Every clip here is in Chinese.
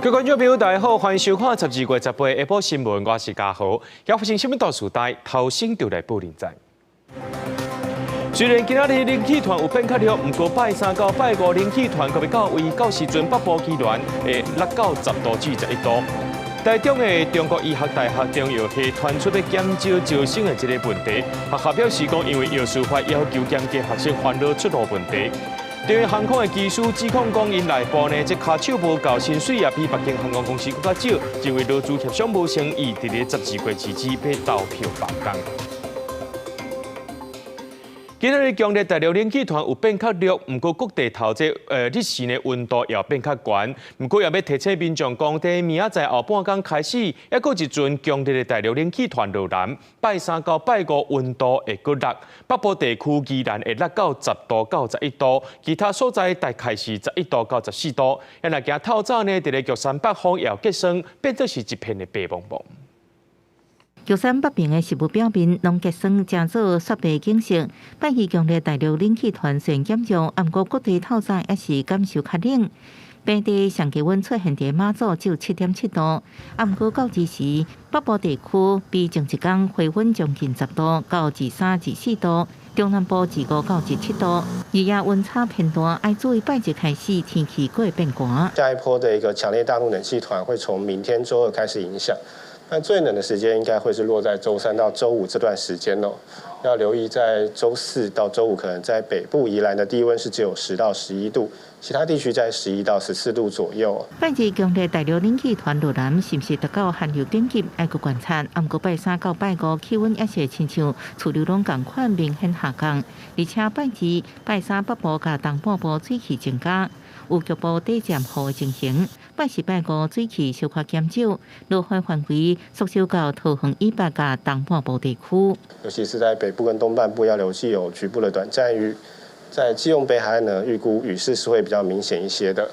各位观众朋友，大家好，欢迎收看12月18日下晡新闻，我是嘉豪。要发生新闻大时代，头先就来报连载。虽然今仔日冷气团有变较热，不过拜三到拜五冷气团可要到位到时阵北部气温会落到10度至11度。台中的中国医学大学中药系传出要减少招生的一个问题，学校表示讲，因为药师法要求减低学生烦恼出路问题。中央航空的技师指控讲，因内部呢，即卡手无够薪水，也比北京航空公司更加少，认为劳资协商无诚意，伫咧12月之前要投票罢工。今日强烈大陆冷气团有变较热，不过各地头这日时呢温度也变较悬，不过也要提醒民众讲，在明仔载后半天开始，还佫一阵强烈的大陆冷气团落南，拜三到拜五温度会佫落，北部地区依然会落到10度到11度，其他所在大概是11度到14度。也若行透早呢，伫咧玉山北方也结霜，变作是一片的白茫茫。玉山北边的食物表面拢结霜，正做雪白景色。拜二强烈大陆冷气团虽然减弱，不过各地透早也是感受较冷。平地上低温出现伫马祖只有7.7度，不过到日时北部地区比前一天回温将近10度，到13、14度。中南部15到17度，日夜温差偏大，要注意拜日开始天气过会变寒。下一波的一个强烈大陆冷气团会从明天周2开始影响。那最冷的时间应该会是落在周3到周5这段时间哦，要留意在周4到周5，可能在北部宜兰的低温是只有10到11度，其他地区在11到14度左右。拜二强烈大陆冷气团落南，是不是达到寒流等级？要去观察。不过拜三到拜五气温也是亲像厝流拢同款明显下降，而且拜二、拜三北部甲东半部水汽增加，有局部短暂雨的情形。拜四、拜五水汽小可减少，落雨范围缩小到桃园以北甲东半部地区。尤其是在北部跟东半部要留意有局部的短暂雨。在基隆北海岸呢，预估雨势是会比较明显一些的。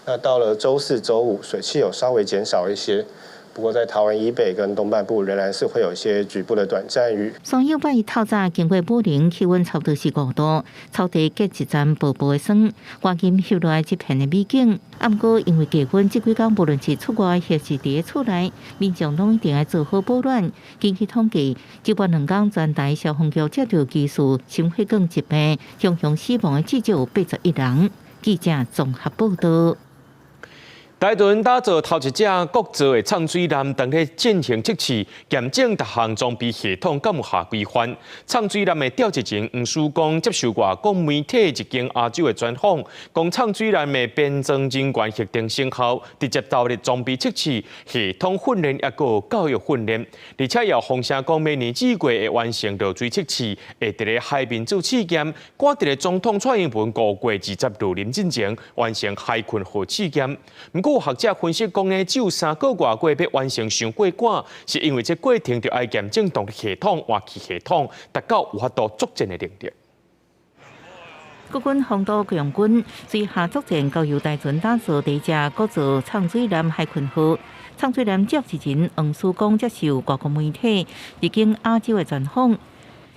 那到了周4、周5，水汽有稍微减少一些。不过，在桃园以北跟东半部仍然是会有一些局部的短暂雨。双友拜透早经过武陵，气温差不多是5度，草地隔一层薄薄的霜，环境翕落来一片的美景。不过，因为低温，这几天无论是出外还是伫厝内，民众拢一定要做好保暖。根据统计，这波2天全台消防局接到技术心血管疾病、雄雄死亡的至少有81人。记者综合报道。台屯打造头一只国造的畅水艦，当咧进行测试，验证各项装备系统敢有下规范。畅水艦的吊职前，黄曙光接受外国媒体一间亚洲的专访，讲畅水艦的编装人员协定成效，直接投入装备测试、系统训练，也有教育训练，而且也风声讲明年4月会完成落水测试，会伫咧海面做试验，赶伫咧总统蔡英文5月20日临进前完成海群号试验。有学者分析讲呢，只有3个月过要完成上过赶，是因为这过程就要验证动力系统、换气系统，达到有法度作战的能力。国军防岛强军随下作战，交由台船打造第一只国造畅水艦海群号。畅水艦接之前，黄曙光接受外国媒体日经亚洲的专访。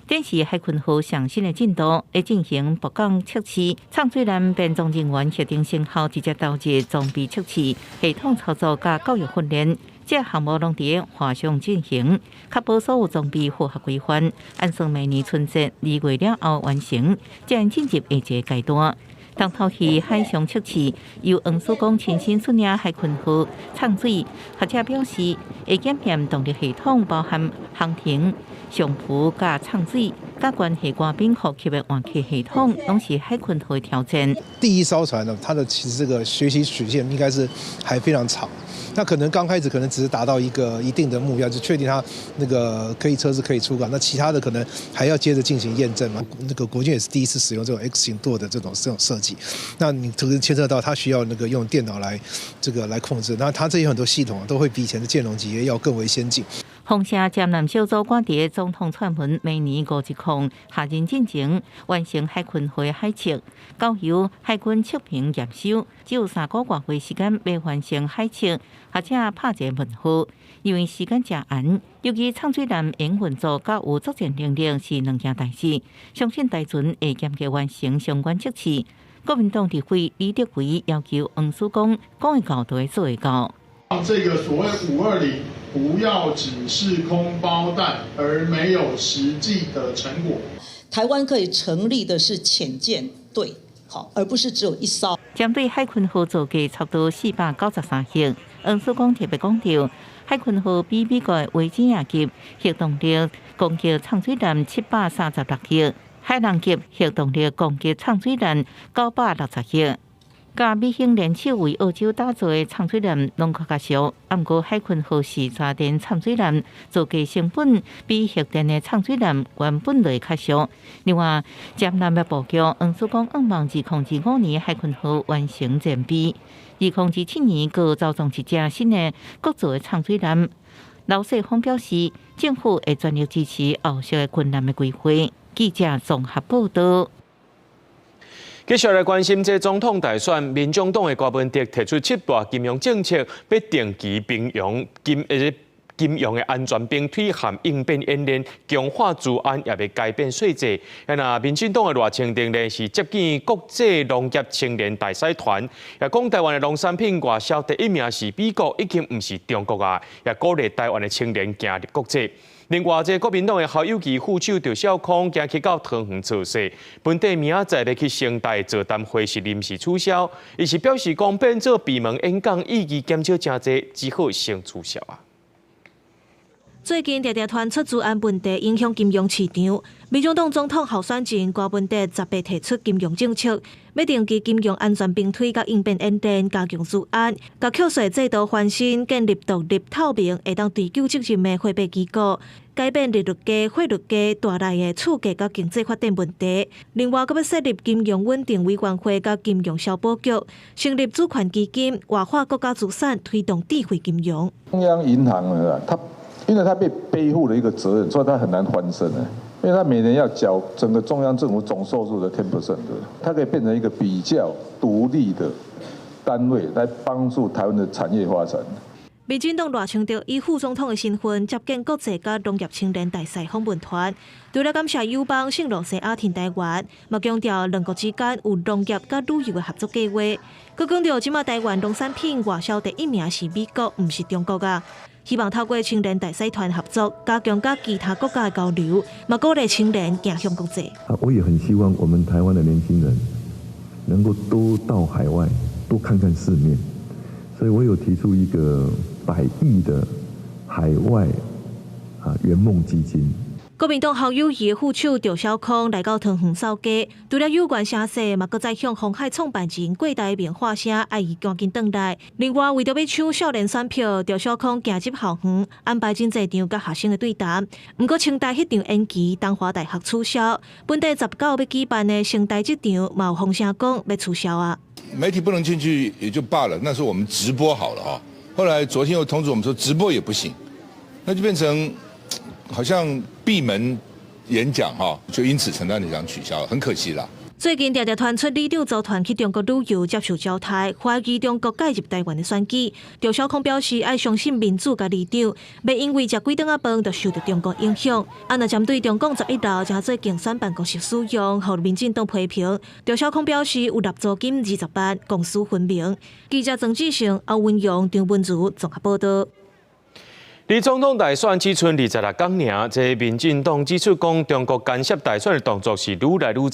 展示海群号上新的进度，会进行博港测试。畅水艦编装人员协定成效，直接投入装备测试、系统操作加教育训练。这项目拢伫画上进行，确保所有装备符合规范，按算明年春节2月了后完成，才进入下一个阶段。当头去海上测试，由黄曙光亲身率领海群号畅水。学者表示，会检验动力系统，包含航停、上浮加畅水，加关系官兵后级的换气系统，拢是海群号的挑战。第一艘船呢，它的其实这个学习曲线应该是还非常长。那可能刚开始可能只是达到一个一定的目标，就确定它那个车子可以出港，那其他的可能还要接着进行验证嘛。那个国军也是第一次使用这种 X 型舵的这种设计，那你这个牵涉到它需要那个用电脑来控制，那它这些很多系统都会比以前的舰龙级要更为先进。风声江南小组赶伫总统串门，明年5日空下任进前完成海群号的海测，交由海军测评验收，只有3个月时间要完成海测，或者拍一个问号，因为时间真晏。尤其畅水艦营运作甲有作战能力是2件大事，相信台船会严格完成相关测试。国民党立委李德维要求黄曙光讲会到就会做会到。让这个所谓520不要只是空包弹，而没有实际的成果。台湾可以成立的是潜舰队，好，而不是只有一艘。针对海军号造价差不多493亿，黄曙光特别强调，海军号比美国的维吉亚级核动力攻击畅水弹736亿，海狼级核动力攻击畅水弹960亿。甲美兴联手为澳洲打造的畅水弹拢较俗，不过海军号是插电畅水弹，造价成本比核电的畅水弹原本就较俗。另外，接南越布局，黄曙光希望2025年海军号完成战备，2027年佫造装一架新的国造的畅水弹。刘世峰表示，政府会全力支持后续的军舰的规划。记者综合报道。继续来关心这总统大选，民众党的郭文哲提出7大金融政策，要定期平庸金融的安全兵推和应变演练，强化治安，也要改变税制。民进党的赖清德呢是接见国际农业青年大使团，也讲台湾的农产品外销第一名是美国，已经唔是中国啊，也鼓励台湾的青年行入国际。另外，国民党的校友旗副手赵少康今去到桃园造势，本地明仔载要去城大座谈会是临时取消，伊是表示讲变做闭门演讲，意义减少真济，只好先取消啊。最近常常传出治安问题影响金融市场，民众党总统候选人郭文哲18提出金融政策，要定期金融安全并推甲应变演练，加强治安，甲扣税制度翻新，建立独立透明、会当追究责任的货币机构，改变利率价、汇率价带来的厝价甲经济发展问题。另外，阁要设立金融稳定委员会甲金融消保局，成立主权基金，活化国家资产，推动智慧金融。中央银行呢，因为它被背负了一个责任，所以它很难翻身的。因为它每年要缴整个中央政府总收入的10%的，它可以变成一个比较独立的单位，来帮助台湾的产业发展。民进党赖清德以副总统的身份接见国际甲农业青年大使访问团，除了感谢友邦圣罗西亚挺台湾，嘛强调两国之间有农业甲旅游的合作计划。佮强调，即马台湾农产品外销第一名是美国，唔是中国啊。希望透过青年大使团合作，加强甲其他国家的交流，嘛鼓励青年走向国际。我也很希望我们台湾的年轻人能够多到海外，多看看世面。所以我有提出一个100亿的海外圆梦基金。国民党校友会副手赵少康来到桃园扫街，除了有关声势，嘛，搁再向鸿海创办人郭台铭发声，爱伊赶紧回来。另外，为着要抢少年选票，赵少康行入校园，安排真侪场甲学生的对谈。不过，清大迄场延期，东华大学取消。本地19要举办的城大这场，嘛有风声讲要取消啊。媒体不能进去也就罢了，那时候我们直播好了啊。后来昨天又通知我们说直播也不行，那就变成好像闭门演讲哈，就因此承担那场取消了，很可惜啦。最近常常传出李长组团去中国旅游接受招待，怀疑中国介入台湾的选举。赵少康表示，爱相信民主甲立场，袂因为食几顿饭就受到中国影响。若针对中共11楼正做竞选办公室使用，互民进党批评。赵少康表示，有纳租金20万，公私分明。记者曾志成、欧文勇、张文如综合报道。离总统大选只剩26天尔，这民进党指出讲，中国干涉大选的动作是愈来愈多，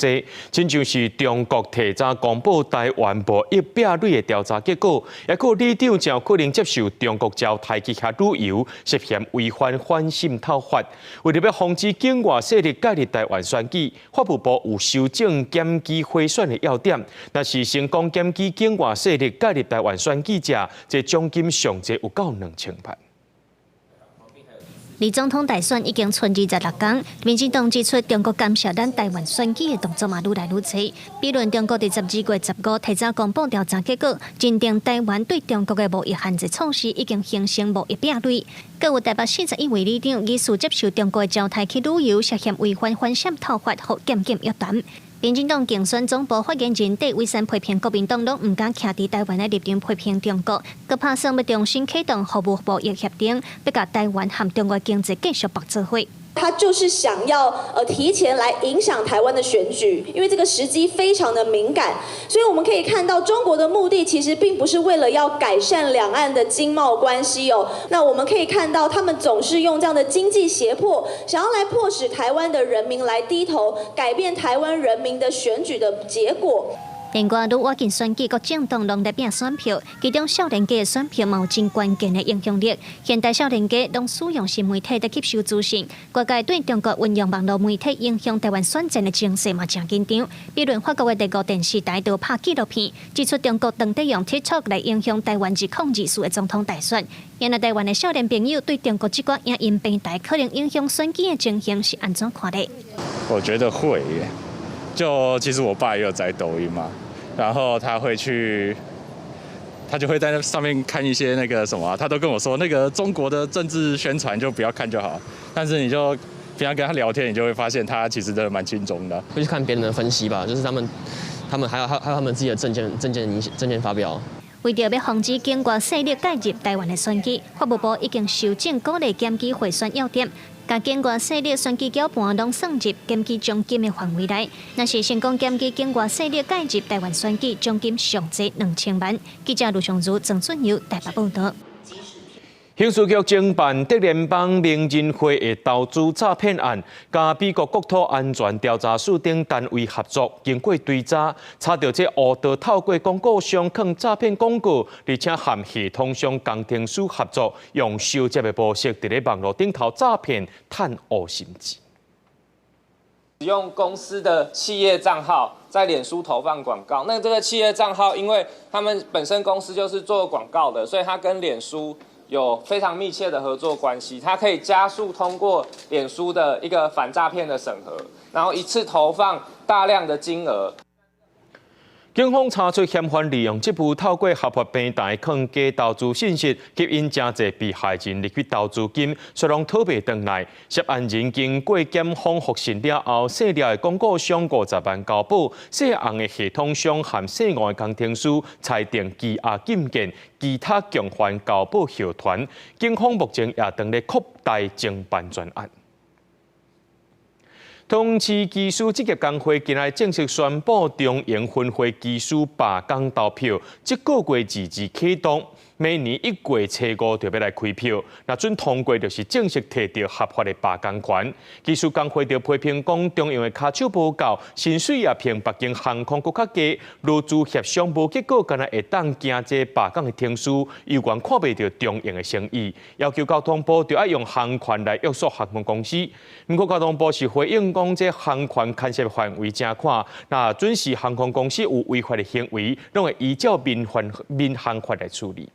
亲像是中国提早公布台湾部100类的调查结果，也有里长真可能接受中国招台旗下旅游，涉嫌违反反渗透法。为了要防止境外势力介入台湾选举，法务部有修正检举贿选的要点，但是成功检举境外势力介入台湾选举者，这奖金上济有到2000万。离总统大选已经剩26天，民进党指出，中国干涉咱台湾选举的动作嘛愈来愈多。比如中国伫12月15提早公布调查结果，认定台湾对中国的贸易限制措施已经形成贸易壁垒。各有台北41位里长疑似接受中国的招待去旅游，涉嫌违反反渗透法，或检举约谈。民进党竞选总部发言人戴伟山批评国民党拢唔敢徛伫台湾的立场批评中国，佮拍算要重新启动服务贸易协定，要甲台湾和中国经济继续白做伙。他就是想要提前来影响台湾的选举，因为这个时机非常的敏感，所以我们可以看到中国的目的其实并不是为了要改善两岸的经贸关系哦。那我们可以看到，他们总是用这样的经济胁迫，想要来迫使台湾的人民来低头，改变台湾人民的选举的结果。另外，愈接近选举，各政党拢在拼选票，其中少年家的选票嘛有真关键的影响力。现代少年家拢使用新媒体来吸收资讯，各界对中国运用网络媒体影响台湾选战的情势嘛真紧张。比如法国的第5电视台就拍纪录片，指出中国当地用 TikTok 来影响台湾自控制的总统大选。原来台湾的少年朋友对中国这个影音平台可能影响选举的情形是安怎看的？我觉得会耶，其实我爸也有在抖音嘛。然后他就会在那上面看一些那个什么，他都跟我说那个中国的政治宣传就不要看就好，但是你就平常跟他聊天，你就会发现他其实真的蛮轻松的。会去看别人的分析吧，就是他们还有他们自己的政见发表。为着要防止境外势力介入台湾的选举，法务部已经修正鼓励检举贿选要点。甲境外势力选举搅拌拢算入检举奖金的范围内。若是成功检举境外势力介入台湾选举，奖金上济2000万。记者卢尚如、郑俊佑台北报道。刑事局侦办德联邦名人会的投资诈骗案，甲美国国土安全调查署等单位合作，经过追查，查到这乌道透过广告商放诈骗广告，而且和系统商工程师合作，用收接的模式，伫咧网络顶头诈骗赚5成钱。使用公司的企业账号在脸书投放广告，那这个企业账号，因为他们本身公司就是做广告的，所以他跟脸书有非常密切的合作关系，它可以加速通过脸书的一个反诈骗的审核，然后一次投放大量的金额。警方查出嫌犯利用这部透过合法平台放假投资信息，吸引真侪被害人入去投资金，却拢讨袂回来。涉案人经过检方复审了后，姓廖的广告商50万交保，姓红的系统商和姓吴的工程师裁定羁押禁见，其他共犯交保候传。警方目前也正咧扩大侦办专案。通知技师职业工会今日正式宣布，中营分会技师罢工投票，这个月22启动，每年1月初5就要来开票。若准通过，就是正式摕到合法的罢工权。技术工会就批评讲，中营的卡手无够，薪水也比北京航空更较低，劳资协商无结果，敢若会当惊这罢工的停驶，有关看袂到中营的诚意，要求交通部就要用航权来约束航空公司。不过交通部是回应讲，这航权牵涉范围真宽，那准是航空公司有违法的行为，拢会依照民航法来处理。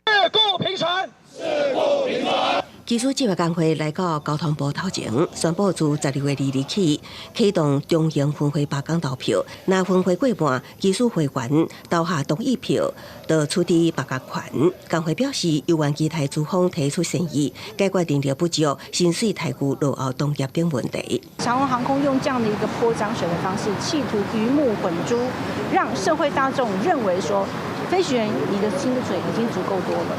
事故平权，事故平权。技术职业工会来到交通部头前，宣布自12月2日起启动中营分会罢工投票。若分会过半，技术会员投下同意票，就处理罢工权。工会表示，有关其他资方提出善意，解决人力不足、薪水太高、落后同业等问题。长荣航空用这样的一个泼脏水的方式，企图鱼目混珠，让社会大众认为说，飞行员你的薪水已经足够多了。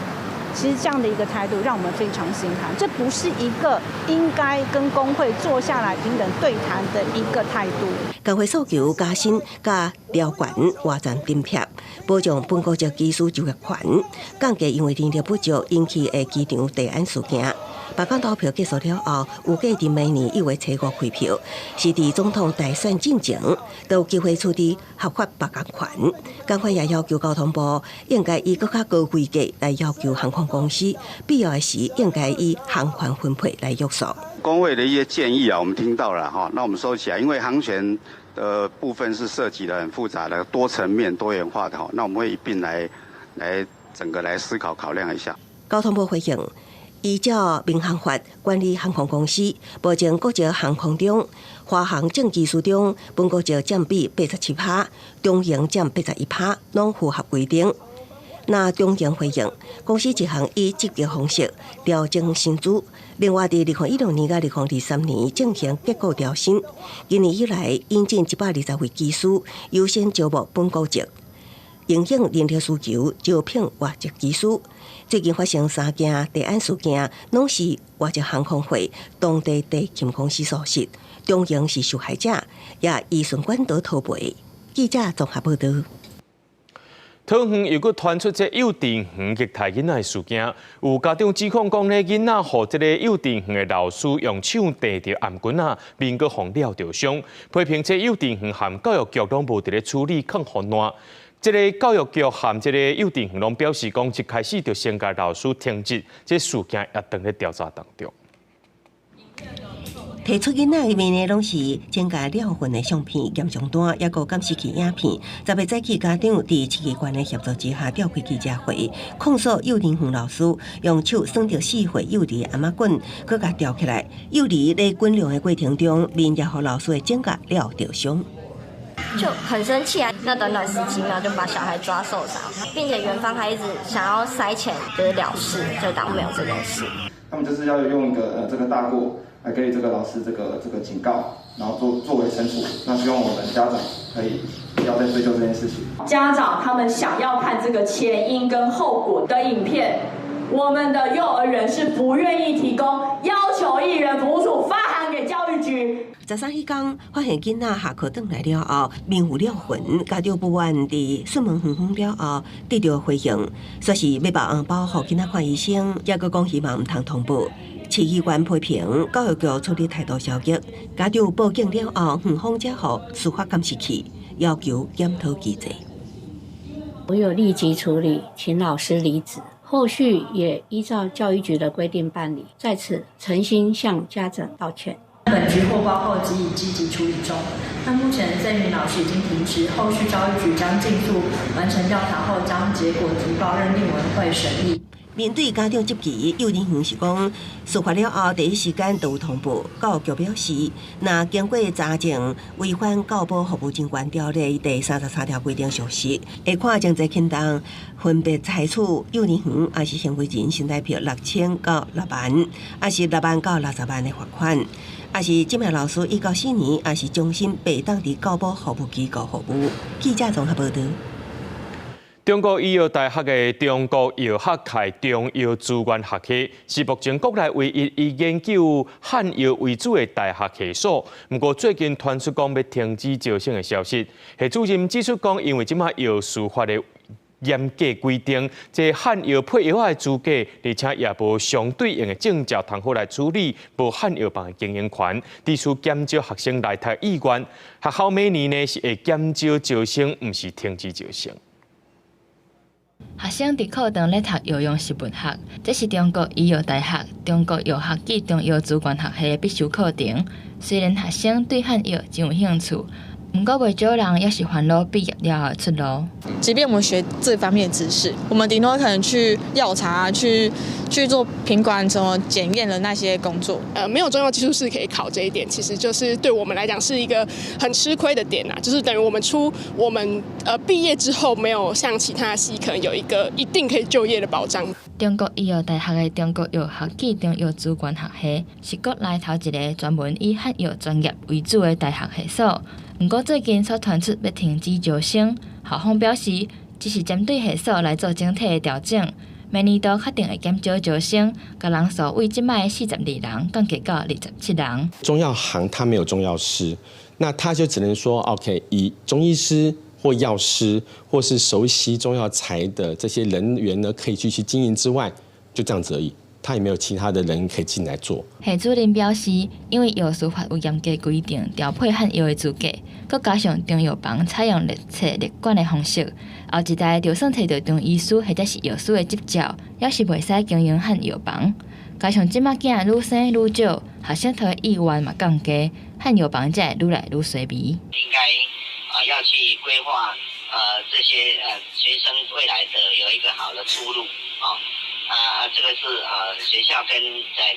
其实这样的一个态度让我们非常心寒，这不是一个应该跟工会坐下来平等对谈的一个态度。工会诉求加薪、加条款完全顶贴，保障本国籍技术就业权，降低因为人力不足引起的机场地安事件。罢工投票结束了后，预计伫明年1月初5开票，是伫总统大选进前都有机会处理合法罢工权。工会也要求交通部应该以更加高规格来要求航空公司，必要的时应该以航权分配来约束。工会的一些建议啊，我们听到了哈，那我们收起来，因为航权的部分是涉及的很复杂的、多层面、多元化的哈，那我们会一并来整个来思考考量一下。交通部回应。依照民航法管理航空公司，保证国籍航空中，华航正技术中，本国籍占比87%，中营占81%，拢符合规定。那中营回应，公司一项以积极方式调整薪资，另外伫2016年到2023年进行结构调薪。今年以来，引进120位技师，优先招募本国籍。应用人力需求招聘外籍技师。最近发生3件地案事件，拢是外籍航空会当地地勤公司所实，中型是受害者，也依顺管道逃赔。记者综合报道。桃园又搁传出这幼稚园虐待囡仔的事件，有家长指控讲咧，囡仔互这个幼稚园的老师用手逮着颔棍啊，面搁互撩着伤，批评这幼稚园和教育局拢无伫咧处理抗混乱。这个教育局和这个幼稚园拢表示讲，一开始就先甲老师停职，这事件也正咧调查当中。提出囡仔的面呢，拢是增加了混的相片，严重单也个监视器影片。10月早起，家长伫7机关的协助之下，召开记者会，控诉幼稚园老师用手耍着4岁幼儿的阿妈棍，佮甲吊起来。幼儿在滚量的过程中，面也和老师的指甲撩着伤。就很生气啊！那短短10几秒就把小孩抓受伤，并且园方还一直想要塞钱就是了事，就当没有这件事。他们就是要用一个这个大过来给这个老师这个警告，然后作为惩处。那希望我们家长可以不要再追究这件事情。家长他们想要看这个前因跟后果的影片，我们的幼儿园是不愿意提供，要求艺人服务处发函给教育局。13迄天发现囡仔下课转来了后，面有了痕，家长不愿伫询问访访了后，得到回应，说是要把红包互囡仔看医生，也佮讲希望唔通通报。市议员批评教育局处理态度消极，家长报警了后，园方才互司法监视器，要求检讨机制。我有立即处理，请老师离职。后续也依照教育局的规定办理，在此诚心向家长道歉。本局获报后即已积极处理中。那目前这名老师已经停职，后续教育局将尽速完成调查后，将结果提报认定委员会审议。面对家长急急，幼稚园是讲事发了后第一时间就有通报。教育局表示，若经过查证违反教保服务人员条例第33条规定属实，会看经济轻重，分别裁处幼稚园也是行为人新台币6000到6万，也是6万到60万的罚款，也是这名老师1到4年，也是终身被当伫教保服务机构服务。记者综合报道。中国医药大学的中国药学系中药资源学系是目前国内唯一以研究汉药为主的大学系所。不过最近传出讲要停止招生的消息，系主任指出讲，因为即马药事法的严格规定，这汉药配药的资格，而且也无相对应的证照通好来处理无汉药房的经营权，提出减少学生来读意愿。学校每年呢是会减少招生，唔是停止招生。学生伫课堂咧读药用食物学，这是中国医药大学、中国药学暨中药资源学系的必修课程。虽然学生对汉药真有兴趣，不过袂少人也是烦恼毕业了后出路。即便我们学这方面的知识，我们顶多可能去药厂去做品管什么检验的那些工作。没有中药技术士可以考这一点，其实就是对我们来讲是一个很吃亏的点啊，就是等于我们毕业之后没有像其他系可能有一个一定可以就业的保障。中国医药大学的中国药学暨中药资源学系是国内头一个专门以汉药专业为主的大学系所。不过最近所传出要停止招生，校方表示只是针对系所来做整体的调整，明年度确定会减少招生，甲人数为即卖42人降低到27人。中药行它没有中药师，那他就只能说 OK， 以中医师或药师或是熟悉中药材的这些人员呢，可以继续经营之外，就这样子而已。他也没有其他的人可以进来做。系主任表示，因为药事法有严格规定调配汉药的资格，佮加上中药房采用列册列管的方式，后一代就算摕到中医师或者是药师的执照，也是袂使经营汉药房。加上即马囝愈生愈少，学生读的意愿嘛降低，汉药房才会愈来愈衰微。应该要去规划这些学生未来的有一个好的出路这个是学校跟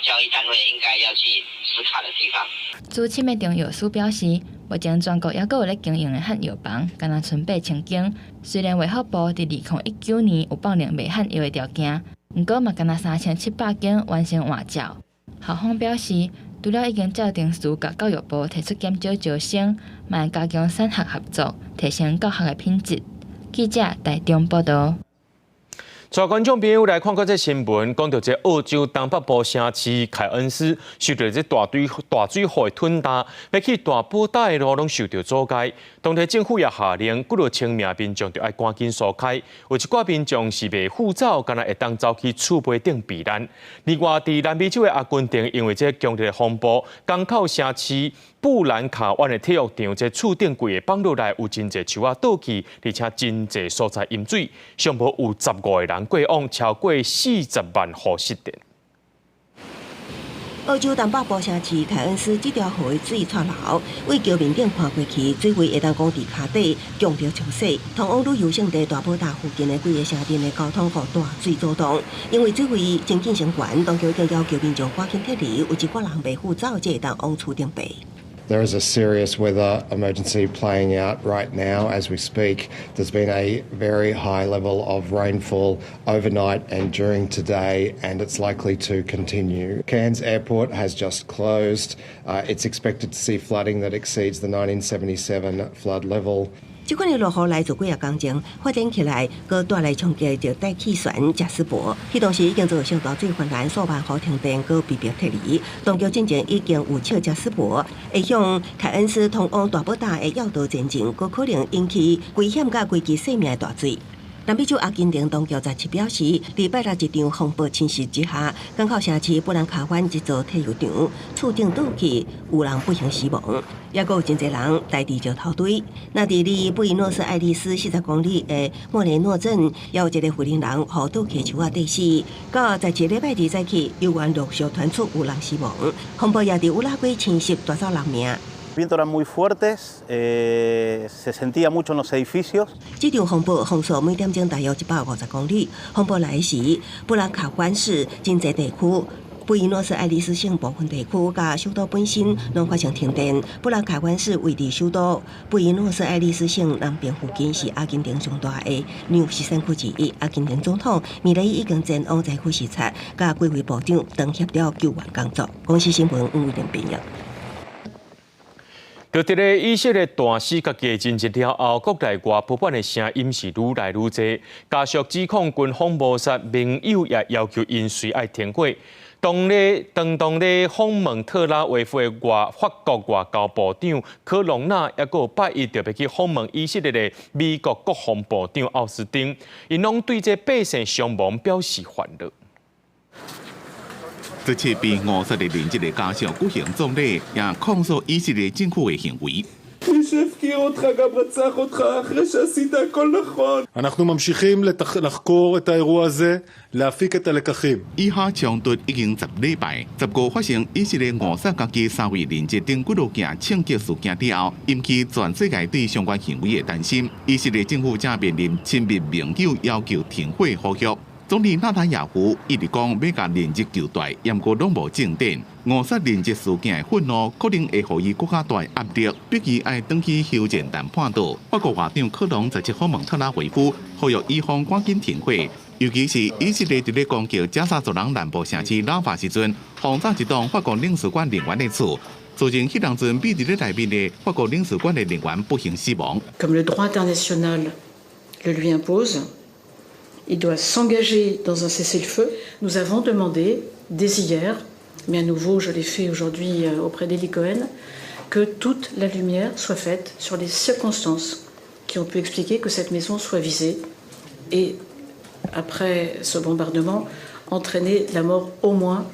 教育单位应该要去思考的地方。资深的中药师表示，目前全国也有咧经营的汉药房，敢若剩8000间。虽然卫福部伫2019年有放量卖汉药的条件，不过嘛敢若3700间完成换照。校方表示，除了已经照定时甲教育部提出减少招生，嘛会加强产学合作，提升教学的品质。记者台中报道。带观众朋友来看看这新闻，讲到这澳洲东北部城市凯恩斯受到这大水害吞大，要去大埔岛的路拢受到阻碍。当地政府也下令，几落清明民众就要赶紧疏开。有一寡民众是未赴走，敢若会当走去厝背顶避难。另外，伫南美洲的阿根廷，因为这强烈风暴，港口城市布兰卡湾的体育场，这厝顶柜的放落来有真侪树啊倒去，而且真侪所在淹水，上无有15个人过往，超过40万户失电。澳洲东北部城市凯恩斯这条河的水窜流，为桥面顶看过去，水位会当讲伫脚底强到冲洗。通往旅游胜地大埔大附近的几个城镇的交通互大水阻挡，因为水位真紧升悬，当局已经要求民众赶紧撤离，有一寡人未赴走，才会当往厝顶避。There is a serious weather emergency playing out right now as we speak. There's been a very high level of rainfall overnight and during today, and it's likely to continue. Cairns Airport has just closed. It's expected to see flooding that exceeds the 1977 flood level. 这款的落雨来自几啊工前发展起来，佮带来冲击着带气旋贾斯伯，迄当时已经造成大水泛滥，数万户停电，佮被迫撤离。当局进前已经有笑贾斯伯会向凯恩斯通往大埔大的要道前进，佮可能引起危险甲危及性命的大水。南美洲阿根廷当局17表示，礼拜六一场风暴侵袭之下，港口城市布兰卡湾一座体育场厝顶倒去，有人不幸死亡，也有真侪人带地石头堆。那伫离布宜诺斯艾利斯40公里的莫雷诺镇，也有一个富人人互倒去树仔底死。到17礼拜二早起，油源陆续传出有人死亡，风暴也伫乌拉圭侵袭夺走人命。Vientos eran muy fuertes, se sentía mucho en los edificios. 这场风暴风速每点钟大约150公里。风暴来时，布兰卡湾市真侪地区，布宜诺斯艾利斯省部分地区甲首都本身拢发生停电。布兰卡湾市位伫首都布宜诺斯艾利斯省南边附近，是阿根廷上大的纽西山区之一。阿根廷总统米雷伊已经前往灾区视察，甲几位部长等协调救援工作。公司新闻吴伟廉编译。就伫个以色列大使甲激进一了后，国内外不满的声音是愈来愈多，加速指控军方谋杀盟友，也要求因随爱停火。当咧访问特拉维夫的法国外交部长科隆纳，也个拜一特别去访问以色列的美国国防部长奥斯汀，因拢对这百姓伤亡表示烦恼。这次被误杀的连接的家属举行葬礼，也控诉以色列政府的行为。אנחנו ממשיכים לחקור את האירוע הזה, להפיק את הלקחים. 以下冲突已經10禮拜，15發生以色列誤殺家己3位連接等幾路件槍擊事件之後，引起全世界對相關行為的擔心。以色列政府正面臨親密盟友要求停火呼籲。總理納坦雅胡一直講要甲連接交代，不過攏無進展。誤殺連接事件的憤怒，可能會予伊更加大壓力，逼伊愛轉去休戰談判道。法國外長科隆17訪問特拉維夫，呼籲伊方趕緊停火。尤其是以色列伫咧攻擊加沙走廊南部城市拉法時陣，轟炸一棟法國領事館人員的厝，造成迄當陣避佇咧內面的法國領事館的人員不幸死亡。Comme le droit international le lui impose, il doit s'engager dans un cessez-le-feu. Nous avons demandé dès hier, mais à nouveau je l'ai fait aujourd'hui auprès d'Eli Cohen, que toute la lumière soit faite sur les circonstances qui ont pu expliquer que cette maison soit visée et, après ce bombardement, entraîner la mort au moins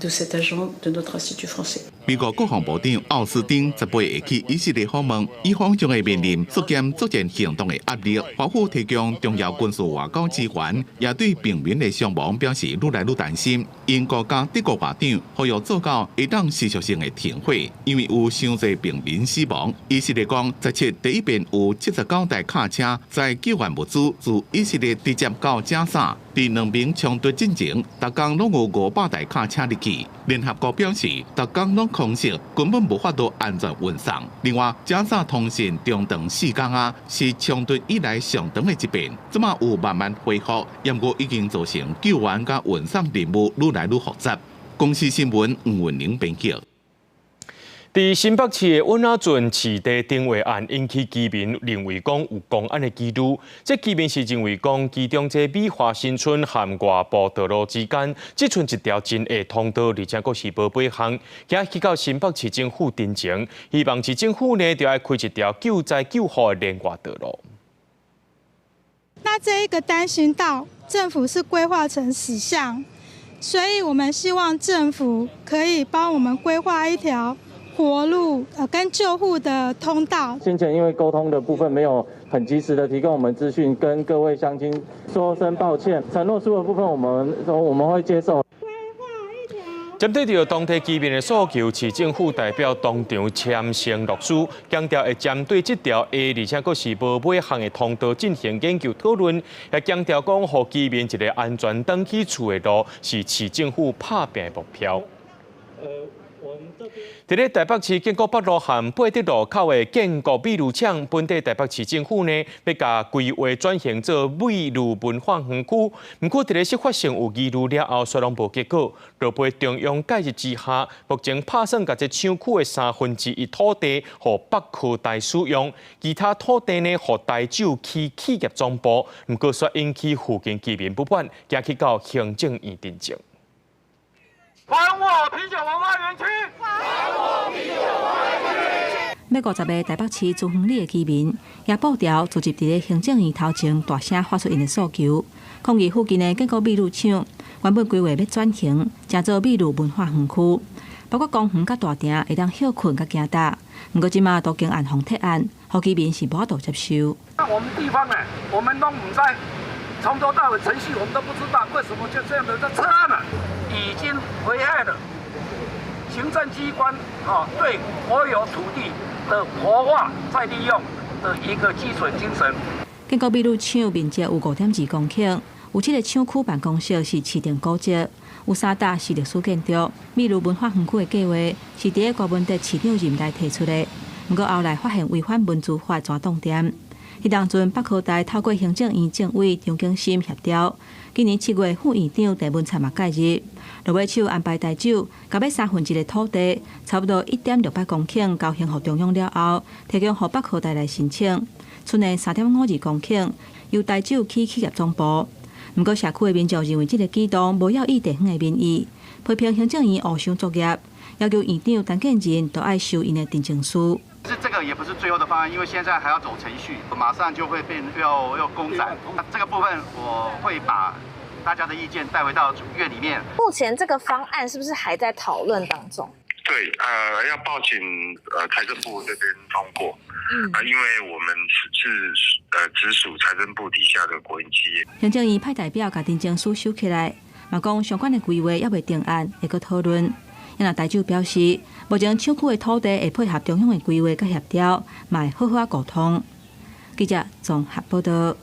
de cet agent de notre Institut français. 美國國防部長奧斯汀18會去以色列訪問，以方將會面臨縮減作戰行動的壓力，華府提供重要軍事外交支援，也對平民的傷亡表示愈來愈擔心。英國加德國外長呼籲做到會當持續性的停火，因為有傷濟平民死亡。以色列講17第一遍有79台卡車在救援物資自以色列直接到加沙，在兩邊衝突進程，逐工攏有500台卡車入去。聯合國表示，逐工攏空襲，根本無法度安全運送。另外，加沙通訊中斷4天啊，是衝突以來上長的一遍。即馬有慢慢恢復，不過已經造成救援甲運送任務愈來愈複雜。公司新聞吳文玲編輯。在新北市的稳雅圳市地定位案引起居民认为讲有公安的记录，这居民是认为讲其中这美华新村和外部道路之间只剩一条真的通道，而且阁是无八项，今日去到新北市政府申请，希望市政府呢就要开一条救灾救护的连外道路。那这一个单行道，政府是规划成10项，所以我们希望政府可以帮我们规划一条活路跟救护的通道。先前因为沟通的部分没有很及时的提供我们资讯，跟各位乡亲说声抱歉。承诺书的部分我们会接受。针对着当地居民的诉求，市政府代表当场签承诺书，强调会针对这条而且阁是无尾项的通道进行研究讨论，也强调讲，予居民一个安全返去厝的路是市政府拍拼的目标。在咧台北市建国北路和八德路口的建国美路厂，本地台北市政府呢要甲规划转型做美路文化园区。不过，在咧释法上有疑虑了后，却拢无结果。落被中央介入之下，目前打算甲这厂区的1/3土地予北科大使用，其他土地呢予台酒区企业总部。不过，却引起附近居民不满，行去到行政院定证。还我啤酒文化园区！还我啤酒文化园区！要50个台北市朱园里的居民也报调组织伫咧行政院头前大声发出因的诉求，抗议附近的建国美路厂原本规划要转型，成做美路文化园区，包括公园甲大亭会当休困甲行搭。不过即马都经暗访提案，予居民是无法度接受。那我们地方呢，我们都唔知，从头到尾程序我们都不知道，为什么就这样的车呢？已经危害了行政机关对国有土地的活化再利用的一个基本精神。建国美路厂面积有5.2公顷，有7个厂区办公室是市定古迹，有3搭是历史建筑。美路文化园区的计划是伫郭文德市长任内提出的，不过后来发现违反文资法抓重点。迄当阵北科大透过行政院政委张景心协调，今年7月副院长陈文灿嘛介入，落尾手安排台酒，甲要1/3的土地，差不多1.600公顷交还予中央了后，提供予北科大来申请，剩的3.52公顷由台酒去企业总部。不过社区的民众认为这个举动无要以地方的民意，批评行政院误伤作业，要求院长陈建仁都爱收因的定证书。这个也不是最后的方案，因为现在还要走程序，马上就会要公展。这个部分我会把大家的意见带回到院里面。目前这个方案是不是还在讨论当中？对，要报请财政部这边通过。因为我们是直属财政部底下的国营企业。行政院派代表甲定证书收起来，嘛讲相关的规划还未定案，会阁讨论。因台酒表示，目前厂区的土地会配合中央的规划甲协调，嘛会好好沟通。记者综合报道。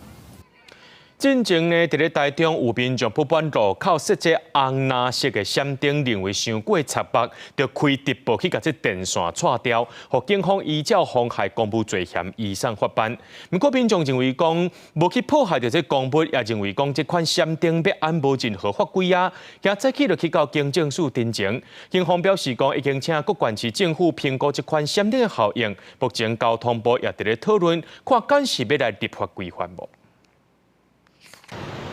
进前呢，伫咧台中有民众不满路口设置红蓝色的闪灯，认为伤过插白，就开直播去甲这电线拆掉，互警方依照妨害公务罪嫌移送法办。不过民众认为讲无去破坏着这公物，也认为讲这款闪灯要按无任何法规啊，也早起就去到警政署申请。警方表示讲已经请各县市政府评估这款闪灯的效应，目前交通部也伫咧讨论，看敢是要来立法规范无。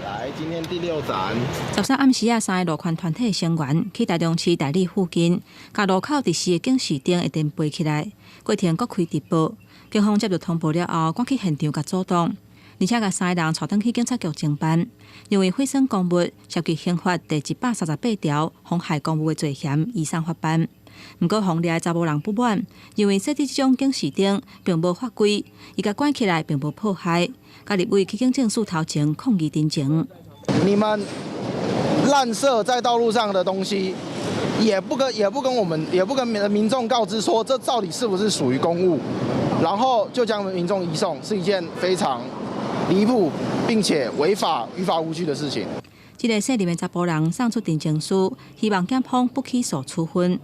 来，今天第6站。13暗时3个路权团体的成员去台中市大里附近，甲路口伫时的警示灯一定背起来，过程各开直播。警方接到通报了后，赶去现场甲阻挡，而且甲3个人带转去警察局侦办，因为毁损公物涉及刑法第138条妨害公务的罪嫌，移送法办。不过，行列的查某人不满，认为设置这种警示灯并无法规，伊甲关起来并无破坏，甲立委去警政署头前抗议陈情。你们滥设在道路上的东西，也不跟民众告知说这到底是不是属于公务，然后就将民众移送，是一件非常离谱并且违法、于法无据的事情。这个姓林的查甫人送出陈情书，希望检方不起诉处分。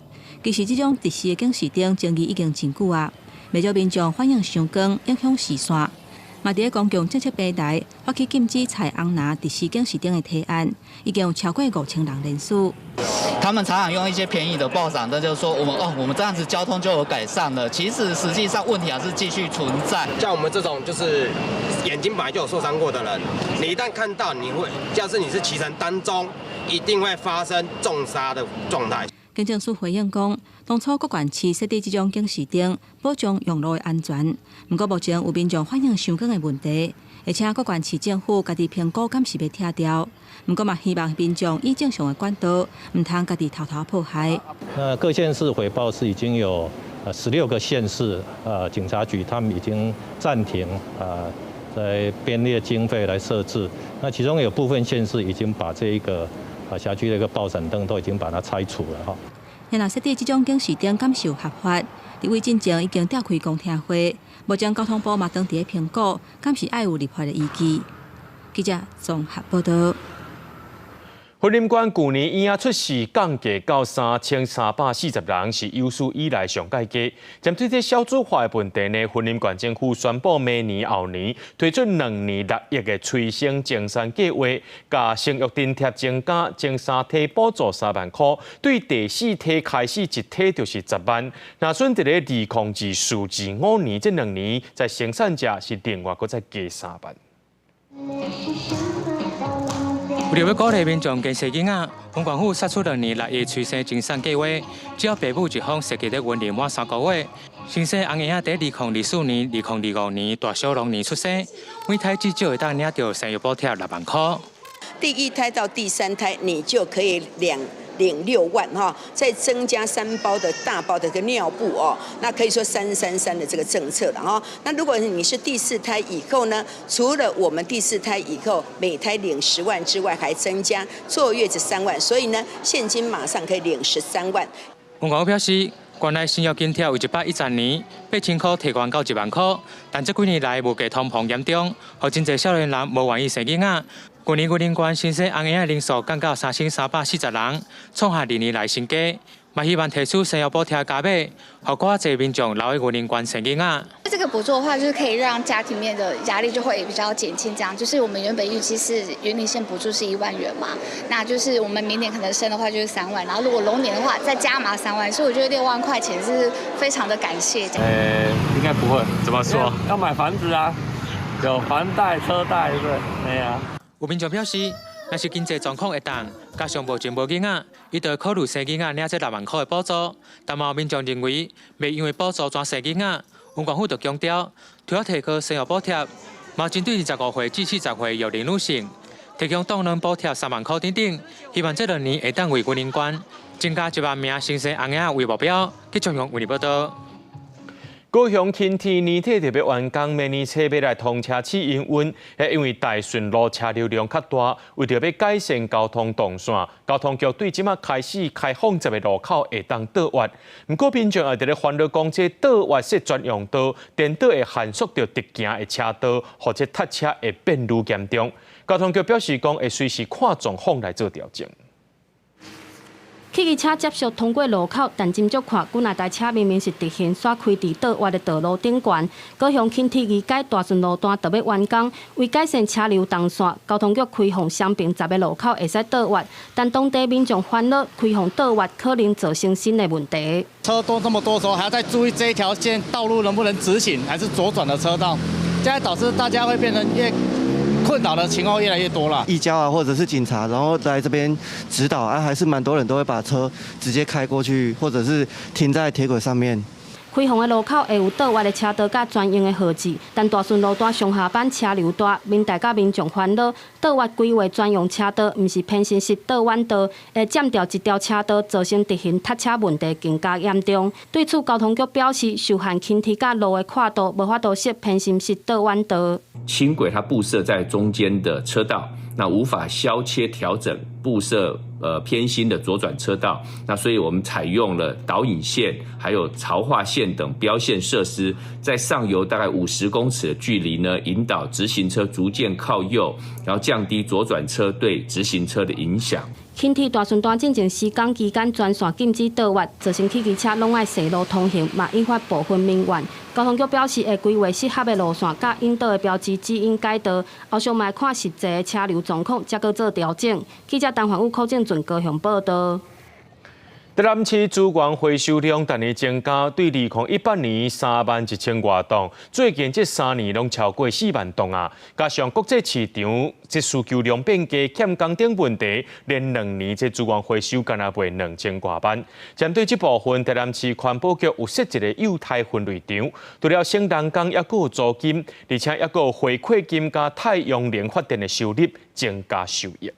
其实，这种特殊的警示灯争议已经真久啊，未少民众反应伤高，影响视线。嘛伫公共政策平台发起禁止采红拿伫市警市顶的提案，已经有超过5000人联署。他们常常用一些便宜的报赏单，就是说我们这样子交通就有改善了。其实实际上问题还是继续存在。像我们这种就是眼睛本来就有受伤过的人，你一旦看到，你会，要是你是骑乘当中，一定会发生重杀的状态。警政署回应讲，当初各县市设置这种警示灯，保障用路的安全。不过目前有民众反映伤光的问题，而且各县市政府家己评估敢是要拆掉。不过嘛，希望民众以正常的管道，唔通家己偷偷破坏。那各县市回报是已经有16个县市警察局他们已经暂停在编列经费来设置。那其中有部分县市已经把这一个辖区的一个报闪灯都已经把它拆除了哈。然后设置这种警示灯，敢是有合法？伫为进前已经召开公听会，目前交通部嘛当伫评估，敢是爱有立法的依据。记者综合报道。云林县去年已经出事降价到3340人，是有史以来上介低。针对这少子化的问题呢，云林县政府宣布明年后年推出2年6亿的催生精神计划，甲生育津贴增加，前3梯补助3万块，对第4梯开始一梯就是10万。那选择咧2024、25年这2年，在生产者是另外再加3万。为了要鼓励民众跟生囡仔，县政府杀出2年6亿催生精神计划，只要爸母一方设计在云林满3个月，新生红婴仔在2024年、2025年大小龙年出生，每胎至少会当领到生育补贴6万块。第1胎到第3胎，你就可以领6万哈，再增加3包的大包的个尿布哦，那可以说333的这个政策了哈。那如果你是第4胎以后呢，除了我们第4胎以后每胎领10万之外，还增加坐月子3万，所以呢，现金马上可以领13万。县政府表示，原来生育津贴有110年8000块提高到1万块，但这几年来物价通膨严重，互真侪少年人无愿意生囡仔。去年云林县新生红婴仔人数降到3340人，创下2年来新高。嘛希望提出生育补贴加码，互更侪民众留喺云林县生囡仔。这个补助的话，就是可以让家庭面的压力就会比较减轻。这样，就是我们原本预期是云林县补助是1万元嘛，那就是我们明年可能生的话就是3万，然后如果龙年的话再加码3万，所以我觉得6万块钱是非常的感谢。应该不会，怎么说？要买房子啊，有房贷、车贷，对不对？对啊。有民众表示，若是经济状况会当，加上目前无囡仔，伊就会考虑生囡仔领这6万块的补助。但嘛有民众认为，袂因为补助转生囡仔，县政府就强调，除了提高生育补贴，嘛针对25岁至40岁育龄女性，提供动能补贴3万块等等。希望这2年会当为云林县增加1万名新生红婴仔为目标。记者用为你报道。高雄轻铁年底特别完工，明年初要来通车试营运，因为大顺路车流量较大，为着要改善交通动线，交通局对即马开始开放10个路口会当倒弯。不过民众也伫咧烦恼讲，这倒弯式专用道，颠倒会限缩着直行的车道，或者塞车会变愈严重。交通局表示讲，会随时看状况来做调整。汽机车接续通过路口，但斟酌看，几那台车明明是直行煞开伫倒弯的道路顶悬。高雄轻铁二阶大顺路段特别完工，为改善车流动线，交通局开放双边10个路口会使倒弯，但当地民众烦恼开放倒弯可能造成新的问题。车多这么多的时候，还要再注意这一条线道路能不能直行，还是左转的车道，现在导致大家会变成困扰的情况越来越多了。义交啊，或者是警察，然后来这边指导啊，还是蛮多人都会把车直接开过去，或者是停在铁轨上面。开放的路口会有倒弯的车道甲专用的号志，但大顺路段上下班车流大，民代甲民众烦恼，倒弯规划专用车道，毋是偏心式倒弯道，会占掉一条车道，造成直行塞车问题更加严重。对此，交通局表示，受限轻铁甲路的跨度，无法度设偏心式倒弯道。轻轨它布设在中间的车道，那无法削切调整布设偏心的左转车道，那所以我们采用了导引线、还有潮化线等标线设施，在上游大概50公尺的距离呢，引导直行车逐渐靠右，然后降低左转车对直行车的影响。轻铁大顺段进前施工期间，全线禁止倒弯，造成汽机车拢爱西路通行，嘛引发部分民怨。交通局表示，会规划适合的路线，甲引导的标志指引改道，后续嘛看实际的车流状况，才去做调整。记者陈焕武、柯正俊高雄报道。台南市资源回收量逐年增加，对2018年31000多吨，最近这3年拢超过4万吨啊！加上国际市场这需求量变低、欠工等问题，连2年这资源回收干那卖2000多万。针对这部分，台南市环保局有设一个幼态分类场，除了省人工，也有租金，而且也有回馈金加太阳能发电的收入，增加收益。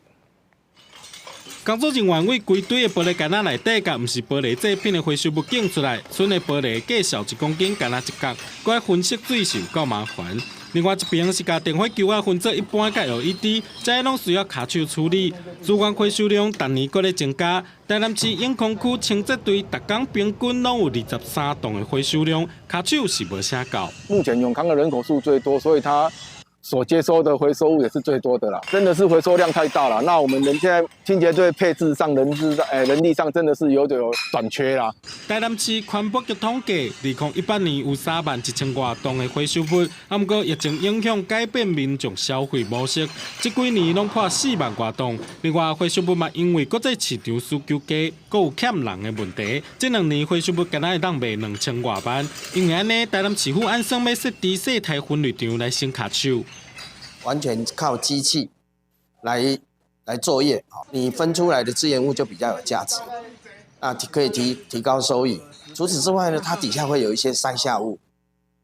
工作人员为规堆的玻璃杆仔内底，甲毋是玻璃制品的回收物拣出来，剩的玻璃计数1公斤杆仔1角，搁要分析水是有够麻烦。另外一边是甲电火球啊分做一般甲 LED， 这些拢需要卡手处理。资源回收量逐年搁咧增加，台南市永康区清洁队逐工平均拢有23吨的回收量，卡手是无啥够。目前永康的人口数最多，所以它所接收的回收物也是最多的啦，真的是回收量太大了。那我们现在清洁队配置上、人力上真的是有短缺啦。台南市环保局统计，2018年有31000多吨的回收物，不过疫情影响改变民众消费模式，这几年拢破4万多吨。另外，回收物嘛因为国际市场需求低，搁有欠人的问题，这2年回收物敢若会当卖2000多万。因为安尼，台南市府按算要设置细台分类场来先卡手。完全靠机器来作业，你分出来的资源物就比较有价值，那可以提高收益。除此之外呢，它底下会有一些筛下物，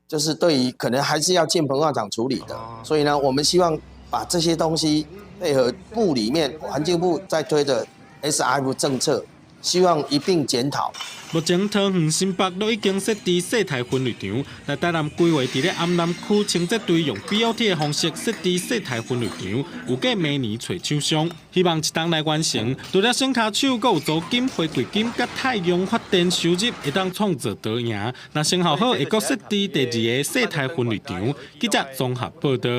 就是对于可能还是要进焚化厂处理的，所以呢，我们希望把这些东西配合部里面环境部在推的 SRF 政策，希望一并检讨。目前桃园、新北都已经设置细台分类场，在台南规划伫咧安南区清洁队用 BOT 的方式设置细台分类场，有计明年找厂商，希望一当来完成。除了省卡手，阁有租金、回馈金、甲太阳发电收入，会当创造多赢。若成效好，会阁设置第2个细台分类场。记者综合报道。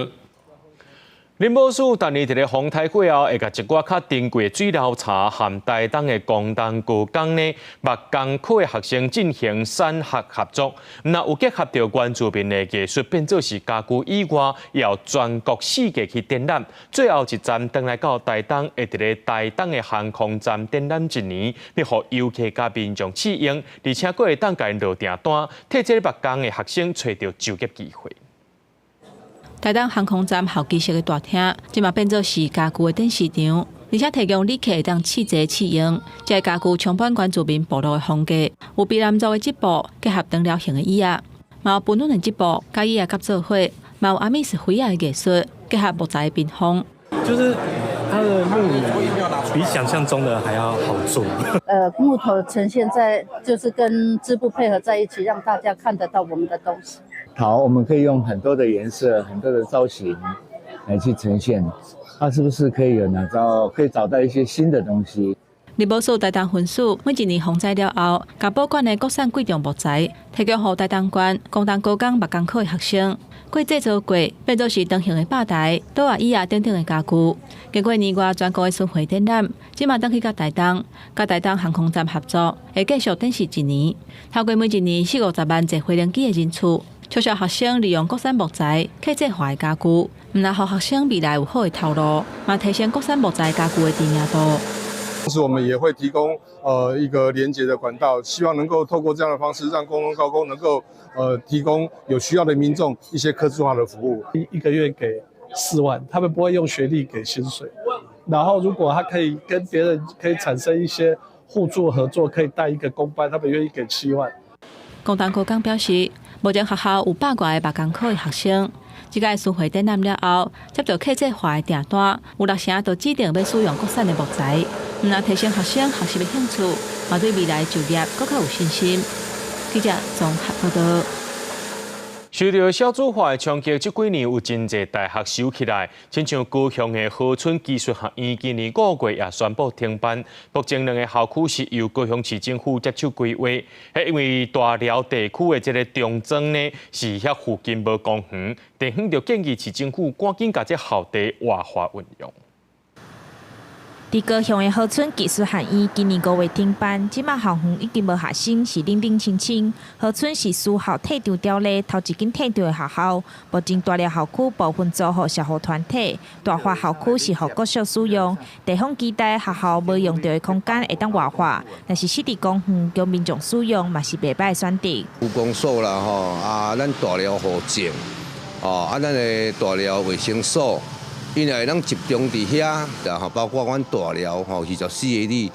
林保署逐年伫咧风台过后，会甲一寡较珍贵的水疗茶和台东的工东高工呢，木工科的学生进行产学合作。那有结合到原住民的艺术，变做是家具以外，也要全国4个去展览。最后一站登来到台东，会伫咧台东的航空站展览1年，要互游客甲民众适应，而且佫会当甲因落订单，替这木工的学生找到就业机会。台东航空站候机室的大厅，即嘛变做是家具的展示场，而且提供旅客当试坐试用。这家具充满原住民部落的风格，有卑南族的织布结合长条形的椅仔，嘛有本土的织布甲椅仔夹做伙，嘛有阿美斯灰仔的艺术结合木材的屏风。就是它的木比想象中的还要好做。木头呈现在就是跟织布配合在一起，让大家看得到我们的东西。好，我们可以用很多的颜色、很多的造型来去呈现，它是不是可以找到一些新的东西？林保署台东分署每1年洪灾了后，甲保管的国产贵重木材提供予台东县工东高工木工科的学生，过制作过变做是长形的吧台、桌啊椅啊等等的家具。经过年外全国的巡回展览，即马当去甲台东航空站合作，会继续展示1年，透过每1年40-50万坐飞行机的人次。促销学生利用国产木材客制化的家具，唔但让学生未来有好的头路，嘛提升国产木材家具的知名度。同时，我们也会提供一个连结的管道，希望能够透过这样的方式，让工东高工能够提供有需要的民众一些客制化的服务。一个月给4万，他们不会用学历给薪水。然后，如果他可以跟别人可以产生一些互助合作，可以带一个工班，他们愿意给7万。工东高工表示，目前学校有100多个木工科的学生，这个巡回展览了后，接到客制化的订单，有6成都指定要使用国产的木材，唔但提升学生学习的兴趣，嘛对未来就业更较有信心。记者综合报道。受到少子化的冲击，这几年有真侪大学收起来，亲像高雄的河村技术学院，今年5月也宣布停办。目前两个校区是由高雄市政府接手规划，因为大寮地区的这个中庄呢是遐附近无公园，地方就建议市政府赶紧把这校地活化运用。伫高雄的河村技术学院今年5月停办，即马校园已经无学生，是冷冷清清。河村是私校退场条例头一间退场的学校，目前大寮校区部分租予社福团体，大华校区是予国小使用。地方期待学校无用到的空间会当活化，但是湿地公园供民众使用嘛是袂歹的选择。有公所啦吼，咱大寮河井，咱的大寮卫生所。因为咱集中伫遐，然后包括阮大寮24个里，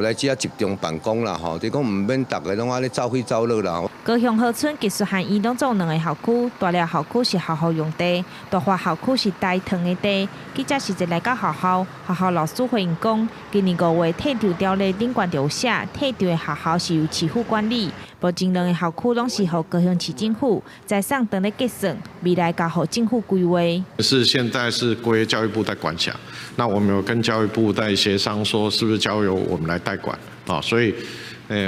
来遮集中办公啦，即讲毋免逐个拢安尼走去走落啦。高雄河村技术学院拢总两个校区，大寮校区是学校用地，大华校区是大堂的地。记者实际来到学校老师回应讲，今年5月退场条例顶悬就有写，退场的学校是由市府管理。目前两个校区拢是予高雄市政府财产等咧计算，未来交予政府规划。是现在是归教育部在管辖，那我们有跟教育部在协商，说是不是交由我们来代管啊？所以，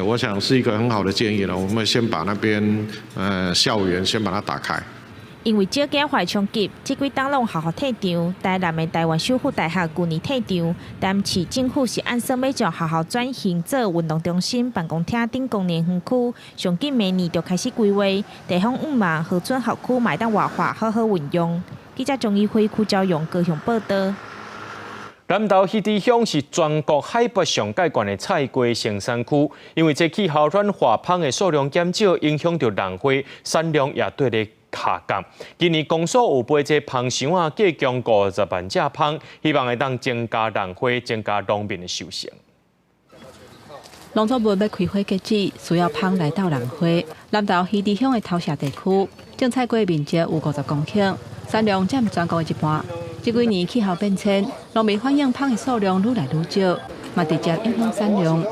我想是一个很好的建议了。我们先把那边校园先把它打开。因为少子化冲击，这几档拢学校退场。台南的台湾首府大学去年退场，但市政府是按算要将学校转型做运动中心、办公厅等功能园区，上紧明年就开始规划。地方五万河村校区买当活化，好好运用。记者钟义辉、邱昭勇高雄报道。南投迄地乡是全国海拔上介悬的菜瓜生产区，因为这气候软化蜂的数量减少，影响到兰花产量也对咧下降。今年公所有买这蜂箱啊，计共50万只蜂，希望会当增加兰花，增加农民的收成。农作物要开花结籽，需要蜂来到兰花。南投迄地乡的头社地区，种菜瓜面积有50公顷，产量占全国的一半。这几年气候变迁，农民反映蜂的数量愈来愈少，嘛直接影响产量。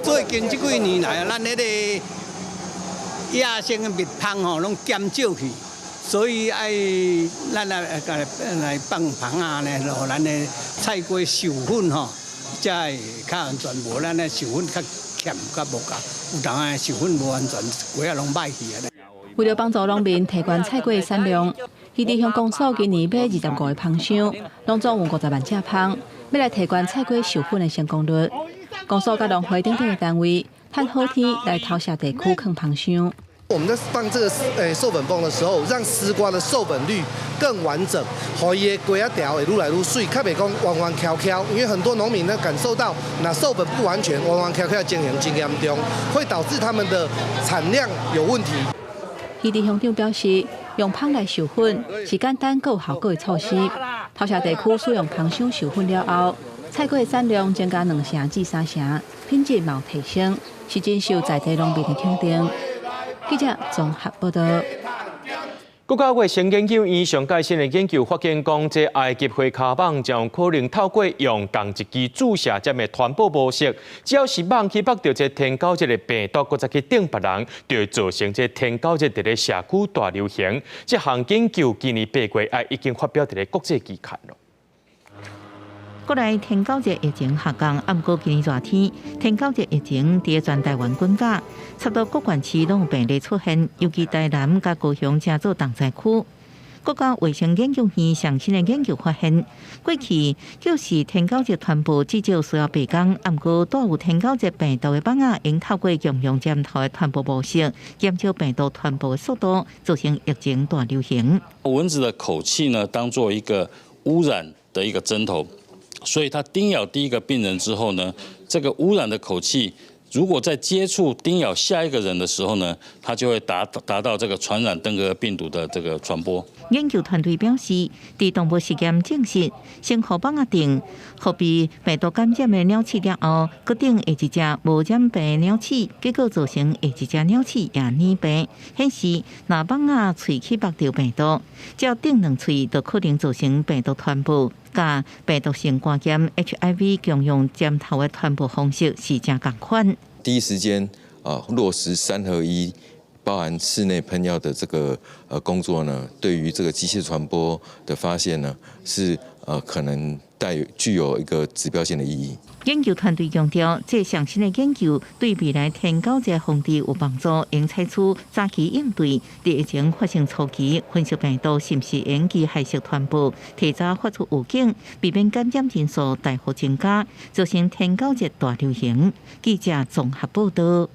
最近这几年来，咱迄个野生的蜜蜂吼，拢减少去，所以咱来放蜂啊呢，让咱的菜瓜授粉吼，才会较安全。无咱的授粉较欠较无够，有当啊授粉无安全，瓜啊拢歹去啊。为了帮助农民提高菜瓜的产量，迄地乡公所今年买25个蜂箱，拢总有50万只蜂，要来提高菜瓜授粉的成功率。公所甲农会等等的单位，趁好天来头社地区放蜂箱。我们在放这个授粉泵的时候，让丝瓜的授粉率更完整，让伊的瓜仔条会愈来愈水，较袂讲弯弯翘翘。因为很多农民呢感受到，那授粉不完全，弯弯翘翘的情形真严重，会导致他们的产量有问题。迄地乡长表示，用蜂来授粉是简单又有效果的措施。头社地区使用蜂箱授粉了后，菜瓜的产量增加2成至3成，品质嘛有提升，是真受在地农民的肯定。记者综合报道。国家卫生研究院上届新的研究发现，讲这埃及花卡蠓将可能透过用同一支注射针的传播模式，只要是蠓去bắt到这天狗节的病毒，搁再去叮别人，就会造成这天狗节伫咧社区大流行。这项研究今年8月已经发表伫咧国际期刊了。国内天狗节疫情下降，不过今年热天，天狗节疫情伫全台湾滚发，差不多各县市拢有病例出现，尤其台南甲高雄正做重灾区。国家卫生研究院上新的研究发现，过去就是天狗节传播至少需要8天，不过带有天狗节病毒的蠓仔，应透过共用针头的传播模式，减少病毒传播的速度，造成疫情大流行。蚊子的口气呢，当做一个污染的一个针头。所以它叮咬第一个病人之后呢，这个污染的口气，如果在接触叮咬下一个人的时候呢，它就会达到这个传染登革病毒的这个传播。研究团队表示，在动物实验证实，先互蠓仔叮，互被病毒感染的鸟鼠了后，搁叮下一只无染病的鸟鼠，结果造成下一只鸟鼠也染病，显示若蠓仔喙去目到病毒，只要叮2喙，就可能造成病毒传播。甲病毒性肝炎 HIV 共用针头的传播方式是正共款。第一时间落实3合1，包含室内喷药的这个工作呢，对于这个机械传播的发现呢，是可能具有一个指标性的意义。研究团队强调，这上新的研究对未来天狗节防治有帮助，应采取早期应对，在疫情发生初期分析病毒是不是引起害死传播，提早发出预警，避免感染人数大幅增加，造成天狗节大流行。记者综合报道。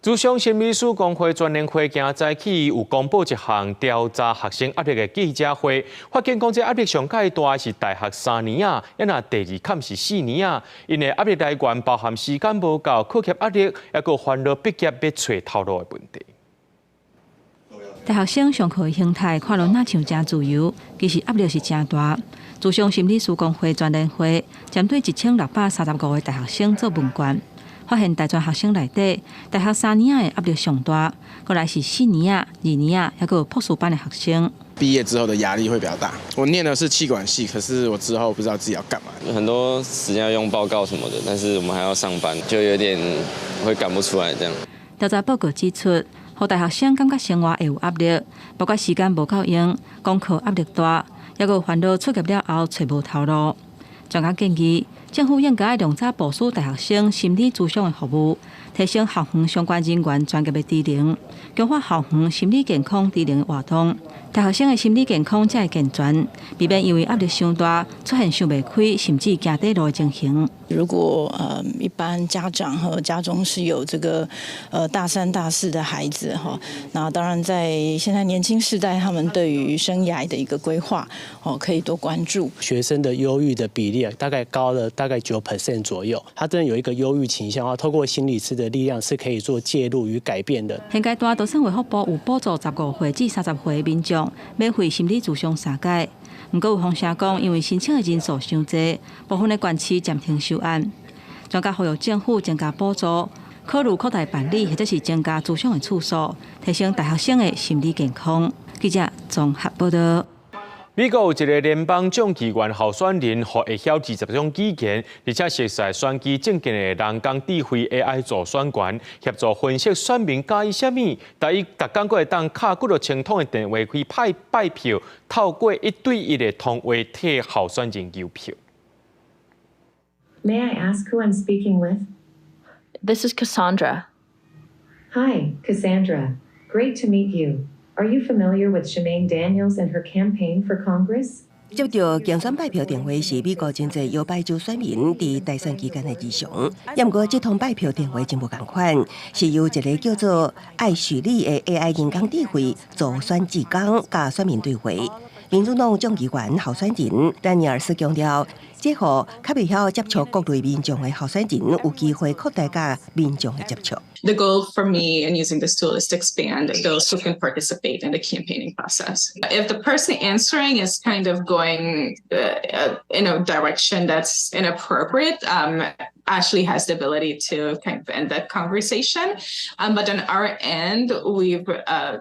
自上新美术工会专联会今早起有公布一项调查学生压力的记者会，发现讲这压力上介大是大学3年啊，也那第2坎是4年啊。因为压力来源包含时间无够、课业压力，也个烦恼毕业要找头路的问题。大学生上课的形态看落哪像真自由，其实压力是真大。自上心理师工会专联会针对1635个大学生做问卷。发现大专学生内底，大学3年的压力上大，过来是4年2年还有博士班的学生。毕业之后的压力会比较大。我念的是企管系，可是我之后不知道自己要干嘛。很多时间要用报告什么的，但是我们还要上班，就有点会赶不出来这样。调查报告指出，互大学生感觉生活会有压力，包括时间无够用、功课压力大，也有烦恼出业了后找无头路。专家建议，政府应该量早部署大学生心理咨商的服务，提升校园相关人员专业的职能，强化校园心理健康职能的活动。大学生的心理健康才会健全，避免因为压力伤大出现想袂开，甚至行底路的情形。如果一般家长和家中是有这个大3、大4的孩子哈，那当然在现在年轻世代，他们对于生涯的一个规划可以多关注。学生的忧郁的比例大概高了大概9% 左右，他真的有一个忧郁倾向的话，透过心理师的力量是可以做介入与改变的。现阶段，都生活福部有补助15岁至30岁的民众免费心理咨商3届。不过有风声讲，因为申请的人数伤济，部分的县市暂停收案。专家呼吁政府增加补助，考虑扩大办理，或者是增加咨商的次数，提升大学生的心理健康。记者综合报道。美国有一个联邦众议员候选人，互会晓20种语言，而且熟悉选举政见的人工智慧 AI 助选员，协助分析选民介意什么。但伊逐工会当卡几落清统的电话去拜票，透过1对1的通话替候选人邮票。May I ask who I'm speaking with? This is Cassandra. Hi, Cassandra. Great to meet you. Are you familiar with Shemaine Daniels and her campaign for Congress? 接到竞选拜票电话是美国真侪摇摆州选民伫大选期间的日常。不过，这通拜票电话真无共款，是由一个叫做艾许利的 AI 人工智慧助选志工甲选民对话。民主党众议员候选人丹尼尔斯强调，这互较未晓接触各类民众的候选人有机会扩大甲民众的接触。The goal for me in using this tool is to expand those who can participate in the campaigning process. If the person answering is kind of going in a direction that's inappropriate, Ashley has the ability to kind of end that conversation. But on our end, we've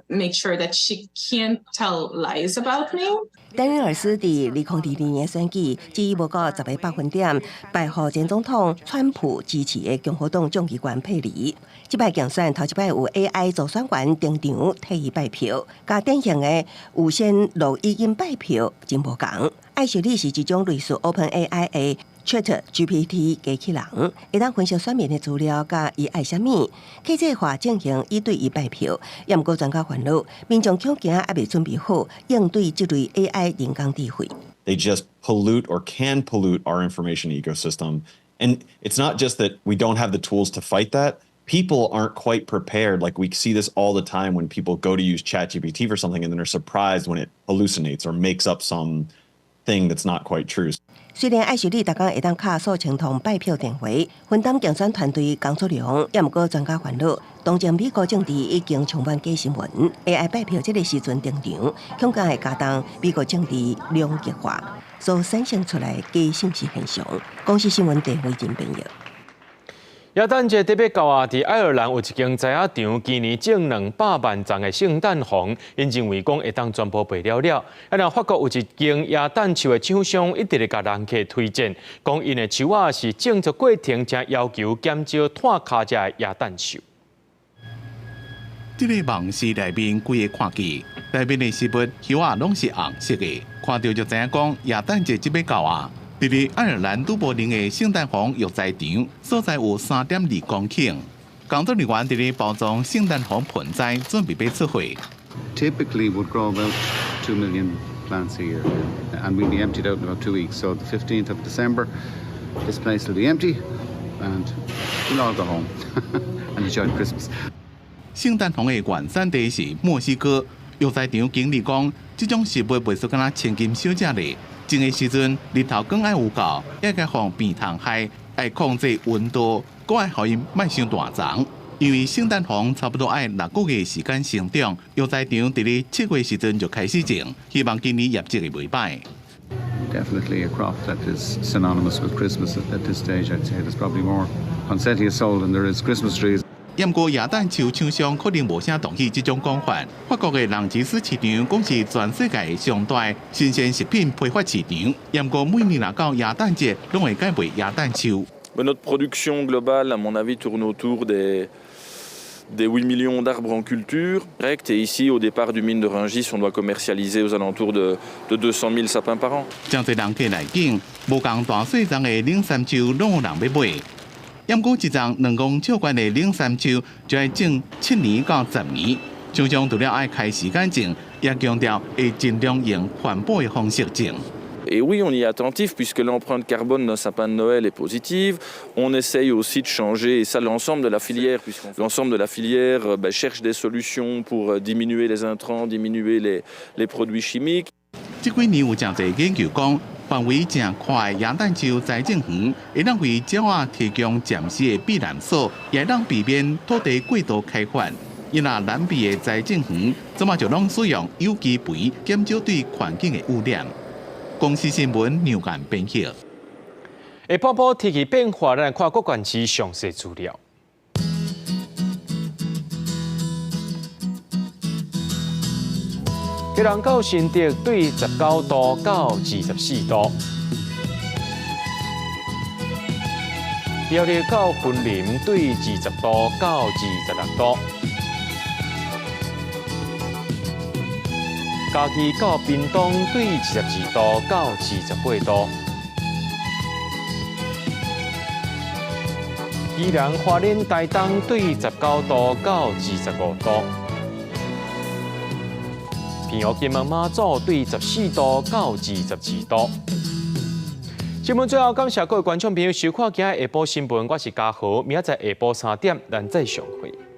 made sure that she can't tell lies about me. 丹尼尔斯伫2022年选举，只无过10%败获前总统川普支持的共和党众议员佩里。这摆竞选头一摆有 AI 助选员登场替伊拜票，甲典型的有线录音拜票真无共。艾雪莉是一种类似 OpenAI 的 ChatGPT 机器人，会当分析选民的资料，甲伊爱啥物，客制化进行1对1拜票。也毋过专家烦恼，民众恐惊还未准备好应对这类 AI 人工智慧。They just pollute or can pollute our information ecosystem, and it's not just that we don't have the tools to fight that. People aren't quite prepared. Like we see this all the time when people go to use ChatGPT for something and then they're surprised when it hallucinates or makes up some thing that's not quite true. 虽然艾雪莉逐工会当卡数千通拜票电话，分担竞选团队工作量，也毋过专家烦恼，当前美国政治已经充满假新闻 ，AI 拜票这个时阵登场，恐惊会加重美国政治两极化所产生出来假信息现象。公司新闻电话真朋友。耶诞节特别到啊！伫爱尔兰有一间茶叶场，今年种200万丛的圣诞红，因认为讲会当全部卖了了。然后法国有一间耶诞树的厂商一直咧甲人客推荐，讲因的树啊是种作过程，正要求减少碳卡价的耶诞树。这个梦是内面规个看见，内面的食物叶啊拢是红色的，看到就知影讲耶诞节即要到啊！伫咧爱尔兰都柏林的圣诞红药材场，所在有3.2公顷，工作人员伫咧包装圣诞红盆栽，准备要出货。Typically would grow about 2 million plants a year, and we'll be emptied out in about 2 weeks. So the 15th of December, this place will be empty, and we'll all go home and enjoy Christmas. 圣诞红的原产地是墨西哥，药材场经理讲，这种食物袂输敢若千金小姐咧。种的时阵，日头光爱有够，也该放变虫害，爱控制温度，搁爱互因莫伤大丛。因为圣诞红差不多爱6个月时间成长，药材场伫咧7月时阵就开始种，希望今年业绩会袂歹。Definitely a crop that is synonymous with Christmas at this stage. I'd say there's probably more poinsettia sold than there is Christmas trees. 不过耶诞树厂商可能无啥同意这种讲法。法国的浪吉斯市场讲是全世界上大新鲜食品批发市场，不过每年到耶诞节拢会改卖耶诞树。Notre production globale, à mon avis, tourne autour des 8 millions d'arbres en culture. Et ici, au départ du mine de Rungis, on doit commercialiser aux alentours de 200 000 sapins par an. 真侪人客来景，无共大细丛的冷杉树拢有人要买。不过一丛2公尺宽的冷杉树就要种7年到10年，厂商除了爱开时间种，也强调会尽量用环保的方式种。Et oui, on y est attentif puisque l'empreinte carbone d'un sapin de Noël est positive. On essaye aussi de changer, et ça l'ensemble de la filière, puisque l'ensemble de la filière cherche des solutions pour diminuer les intrants, diminuer les produits chimiques. 这几年有真侪研究讲，范围正宽的耶诞树栽种园，会让为鸟仔提供暂时的避难所，也让避免土地过度开发。因那南边的栽种园，怎么就拢使用有机肥，减少对环境的污染。公司新闻牛眼编辑。下半部天气变化，咱来看各县市详细资料。基隆到新竹对19度到24度，苗栗到云林对20度到26度，嘉义到屏东对22度到28度，宜兰花莲台东对19度到25度。平湖金门马祖对14度到22度。新闻最后感谢各位观众朋友收看今日下晡新闻，我是嘉豪，明仔载下晡3点咱再相会。